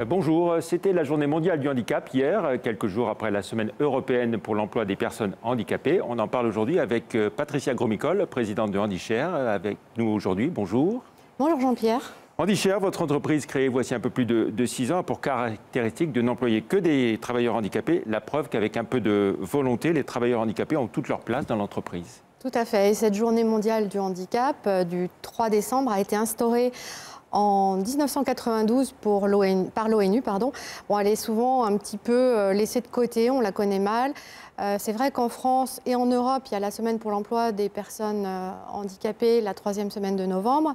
Bonjour, c'était la journée mondiale du handicap hier, quelques jours après la semaine européenne pour l'emploi des personnes handicapées. On en parle aujourd'hui avec Patricia Gromyko, présidente de HandiShare, avec nous aujourd'hui. Bonjour. Bonjour Jean-Pierre. HandiShare, votre entreprise créée voici un peu plus de 6 ans, a pour caractéristique de n'employer que des travailleurs handicapés. La preuve qu'avec un peu de volonté, les travailleurs handicapés ont toute leur place dans l'entreprise. Tout à fait. Et cette journée mondiale du handicap du 3 décembre a été instaurée en 1992 par l'ONU. Bon, elle est souvent un petit peu laissée de côté, on la connaît mal. C'est vrai qu'en France et en Europe, il y a la semaine pour l'emploi des personnes handicapées, la 3e semaine de novembre.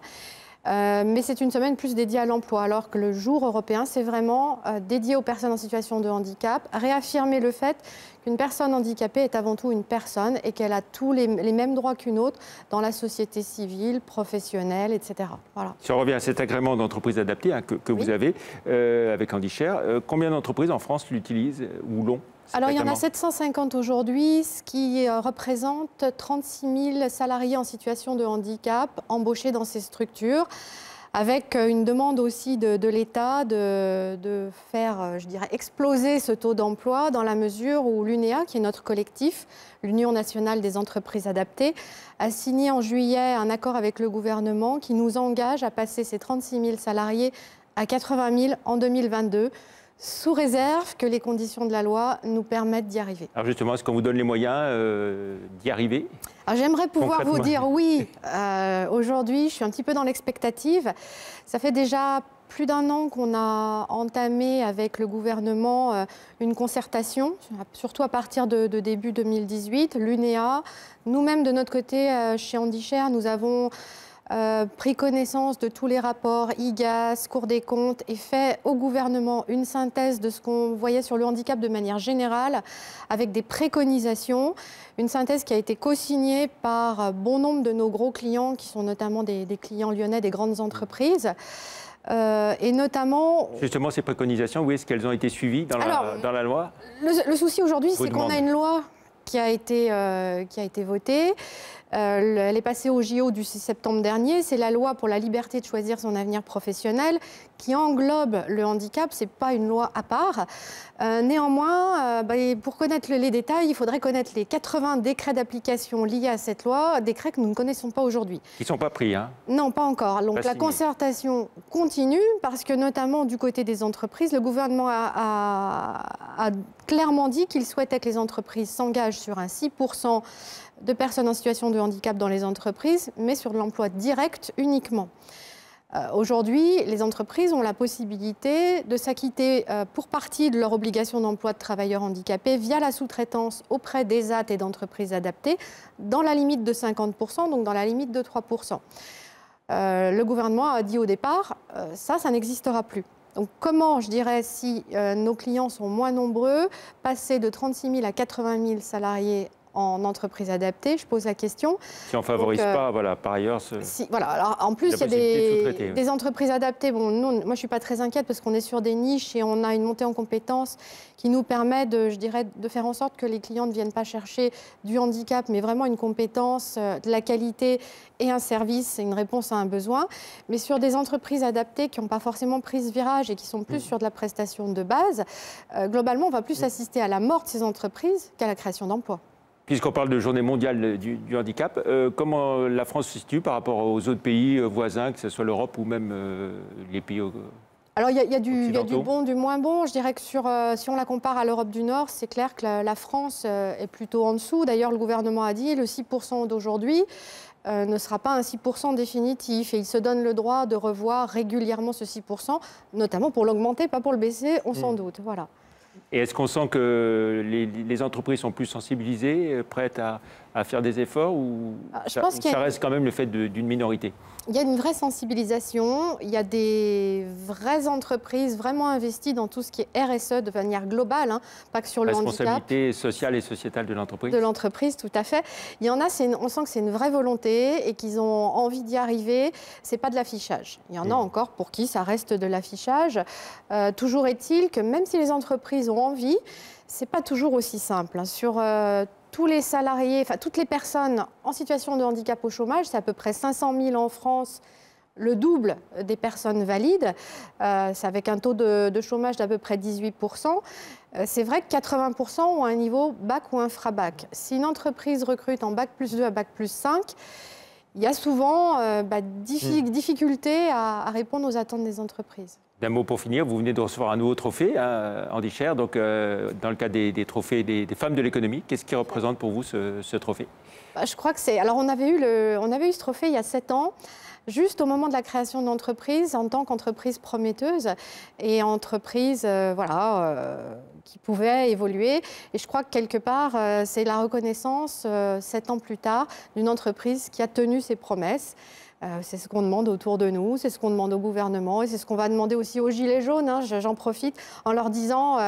Mais c'est une semaine plus dédiée à l'emploi, alors que le jour européen, c'est vraiment dédié aux personnes en situation de handicap, réaffirmer le fait qu'une personne handicapée est avant tout une personne et qu'elle a tous les mêmes droits qu'une autre dans la société civile, professionnelle, etc. Voilà. Si on revient à cet agrément d'entreprise adaptée que vous avez avec HandiShare, combien d'entreprises en France l'utilisent ou l'ont? Alors, il y en a 750 aujourd'hui, ce qui représente 36 000 salariés en situation de handicap embauchés dans ces structures, avec une demande aussi de l'État de faire, je dirais, exploser ce taux d'emploi dans la mesure où l'UNEA, qui est notre collectif, l'Union nationale des entreprises adaptées, a signé en juillet un accord avec le gouvernement qui nous engage à passer ces 36 000 salariés à 80 000 en 2022. Sous réserve que les conditions de la loi nous permettent d'y arriver. Alors justement, est-ce qu'on vous donne les moyens d'y arriver? J'aimerais pouvoir vous dire oui. Aujourd'hui, je suis un petit peu dans l'expectative. Ça fait déjà plus d'1 an qu'on a entamé avec le gouvernement une concertation, surtout à partir de début 2018. L'UNEA, nous-mêmes de notre côté, chez HandiShare, nous avons pris connaissance de tous les rapports IGAS, Cour des comptes et fait au gouvernement une synthèse de ce qu'on voyait sur le handicap de manière générale avec des préconisations. Une synthèse qui a été co-signée par bon nombre de nos gros clients qui sont notamment des clients lyonnais des grandes entreprises. Et notamment... Justement, ces préconisations, où est-ce qu'elles ont été suivies dans la loi? Le souci aujourd'hui, c'est qu'on a une loi qui a été votée. Elle est passée au JO du 6 septembre dernier. C'est la loi pour la liberté de choisir son avenir professionnel qui englobe le handicap. Ce n'est pas une loi à part. Néanmoins, pour connaître les détails, il faudrait connaître les 80 décrets d'application liés à cette loi, décrets que nous ne connaissons pas aujourd'hui. Qui ne sont pas pris, hein? Non, pas encore. Donc la concertation continue parce que notamment du côté des entreprises, le gouvernement a clairement dit qu'il souhaitait que les entreprises s'engagent sur un 6% de personnes en situation de handicap dans les entreprises, mais sur l'emploi direct uniquement. Aujourd'hui, les entreprises ont la possibilité de s'acquitter pour partie de leur obligation d'emploi de travailleurs handicapés via la sous-traitance auprès d'ESAT et d'entreprises adaptées, dans la limite de 50%, donc dans la limite de 3%. Le gouvernement a dit au départ, ça n'existera plus. Donc comment, je dirais, si nos clients sont moins nombreux, passer de 36 000 à 80 000 salariés en entreprise adaptée, je pose la question. Si on ne favorise pas, voilà, par ailleurs... Voilà, alors en plus, il y a des entreprises adaptées. Bon, nous, moi, je ne suis pas très inquiète parce qu'on est sur des niches et on a une montée en compétences qui nous permet, je dirais, de faire en sorte que les clients ne viennent pas chercher du handicap, mais vraiment une compétence, de la qualité et un service, une réponse à un besoin. Mais sur des entreprises adaptées qui n'ont pas forcément pris ce virage et qui sont plus sur de la prestation de base, globalement, on va plus assister à la mort de ces entreprises qu'à la création d'emplois. Puisqu'on parle de journée mondiale du handicap, comment la France se situe par rapport aux autres pays voisins, que ce soit l'Europe ou même les pays Alors il y a du bon, du moins bon. Je dirais que si on la compare à l'Europe du Nord, c'est clair que la France est plutôt en dessous. D'ailleurs, le gouvernement a dit le 6% d'aujourd'hui ne sera pas un 6% définitif. Et il se donne le droit de revoir régulièrement ce 6%, notamment pour l'augmenter, pas pour le baisser, on s'en doute. Voilà. Et est-ce qu'on sent que les entreprises sont plus sensibilisées, prêtes à faire des efforts, ou ça reste quand même le fait d'une minorité? Il y a une vraie sensibilisation, il y a des vraies entreprises vraiment investies dans tout ce qui est RSE de manière globale, hein, pas que sur le handicap. Responsabilité sociale et sociétale de l'entreprise. De l'entreprise, tout à fait. Il y en a, on sent que c'est une vraie volonté et qu'ils ont envie d'y arriver. C'est pas de l'affichage. Il y en a encore pour qui ça reste de l'affichage. Toujours est-il que même si les entreprises ont envie, c'est pas toujours aussi simple. Hein. Sur tous les salariés, enfin toutes les personnes en situation de handicap au chômage, c'est à peu près 500 000 en France le double des personnes valides. C'est avec un taux de chômage d'à peu près 18%. C'est vrai que 80% ont un niveau bac ou infra-bac. Si une entreprise recrute en bac plus 2 à bac plus 5, il y a souvent difficulté à répondre aux attentes des entreprises. D'un mot pour finir, vous venez de recevoir un nouveau trophée, Andy Scher, donc dans le cadre des trophées des femmes de l'économie. Qu'est-ce qui représente pour vous ce trophée? Je crois que c'est... Alors on avait eu ce trophée il y a 7 ans, juste au moment de la création de l'entreprise, en tant qu'entreprise prometteuse et entreprise qui pouvait évoluer. Et je crois que quelque part, c'est la reconnaissance, 7 ans plus tard, d'une entreprise qui a tenu ses promesses. C'est ce qu'on demande autour de nous, c'est ce qu'on demande au gouvernement et c'est ce qu'on va demander aussi aux Gilets jaunes. J'en profite en leur disant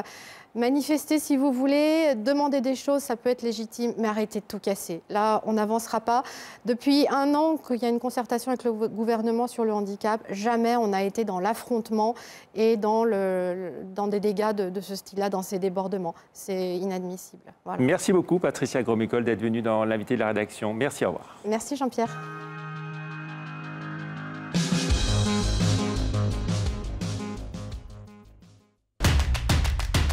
manifestez si vous voulez, demandez des choses, ça peut être légitime, mais arrêtez de tout casser. Là, on n'avancera pas. Depuis 1 an qu'il y a une concertation avec le gouvernement sur le handicap, jamais on a été dans l'affrontement et dans des dégâts de ce style-là, dans ces débordements. C'est inadmissible. Voilà. Merci beaucoup, Patricia Gromicole, d'être venue dans l'invité de la rédaction. Merci, au revoir. Merci, Jean-Pierre.